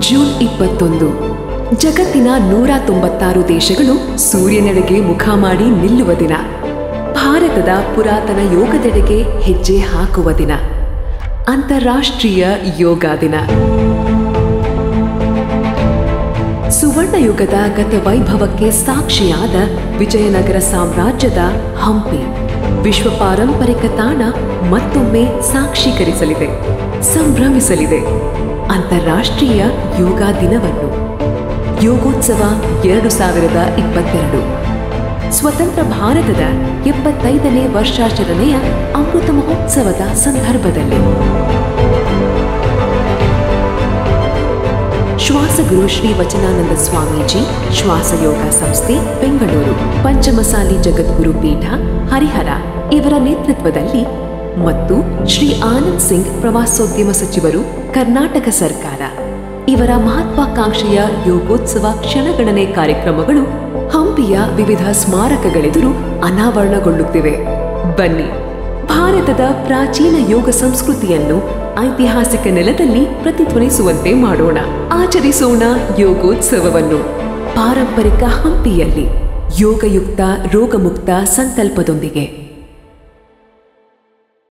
June 21 ಜಗತ್ತಿನ 196 ದೇಶಗಳು ಸೂರ್ಯನೆಡೆಗೆ ಮುಖ ಮಾಡಿ ನಿಲ್ಲುವ ದಿನ. ಭಾರತದ ಪುರಾತನ ಯೋಗದೆಡೆಗೆ ಹೆಜ್ಜೆ ಹಾಕುವ ದಿನ. ಅಂತಾರಾಷ್ಟ್ರೀಯ ಯೋಗ ದಿನ. ಸುವರ್ಣ ಯುಗದ ಗತವೈಭವಕ್ಕೆ ಸಾಕ್ಷಿಯಾದ ವಿಜಯನಗರ ಸಾಮ್ರಾಜ್ಯದ ಹಂಪಿ ವಿಶ್ವ ಪಾರಂಪರಿಕ ತಾಣ ಮತ್ತೊಮ್ಮೆ ಸಾಕ್ಷೀಕರಿಸಲಿದೆ, ಸಂಭ್ರಮಿಸಲಿದೆ ಅಂತಾರಾಷ್ಟ್ರೀಯ ಯೋಗ ದಿನವನ್ನು. ಯೋಗೋತ್ಸವ 2022 ಸ್ವತಂತ್ರ ಭಾರತದ 75ನೇ ವರ್ಷಾಚರಣೆಯ ಅಮೃತ ಮಹೋತ್ಸವದ ಸಂದರ್ಭದಲ್ಲಿ ಶ್ವಾಸಗುರು ಶ್ರೀ ವಚನಾನಂದ ಸ್ವಾಮೀಜಿ, ಶ್ವಾಸಯೋಗ ಸಂಸ್ಥೆ ಬೆಂಗಳೂರು, ಪಂಚಮಸಾಲಿ ಜಗದ್ಗುರು ಪೀಠ ಹರಿಹರ ಇವರ ನೇತೃತ್ವದಲ್ಲಿ ಮತ್ತು ಶ್ರೀ ಆನಂದ್ ಸಿಂಗ್ ಪ್ರವಾಸೋದ್ಯಮ ಸಚಿವರು, ಕರ್ನಾಟಕ ಸರ್ಕಾರ ಇವರ ಮಹತ್ವಾಕಾಂಕ್ಷೆಯ ಯೋಗೋತ್ಸವ ಕ್ಷಣಗಣನೆ ಕಾರ್ಯಕ್ರಮಗಳು ಹಂಪಿಯ ವಿವಿಧ ಸ್ಮಾರಕಗಳೆದುರು ಅನಾವರಣಗೊಳ್ಳುತ್ತಿವೆ. ಬನ್ನಿ, ಭಾರತದ ಪ್ರಾಚೀನ ಯೋಗ ಸಂಸ್ಕೃತಿಯನ್ನು ಐತಿಹಾಸಿಕ ನೆಲದಲ್ಲಿ ಪ್ರತಿಧ್ವನಿಸುವಂತೆ ಮಾಡೋಣ. ಆಚರಿಸೋಣ ಯೋಗೋತ್ಸವವನ್ನು ಪಾರಂಪರಿಕ ಹಂಪಿಯಲ್ಲಿ ಯೋಗಯುಕ್ತ ರೋಗಮುಕ್ತ ಸಂಕಲ್ಪದೊಂದಿಗೆ.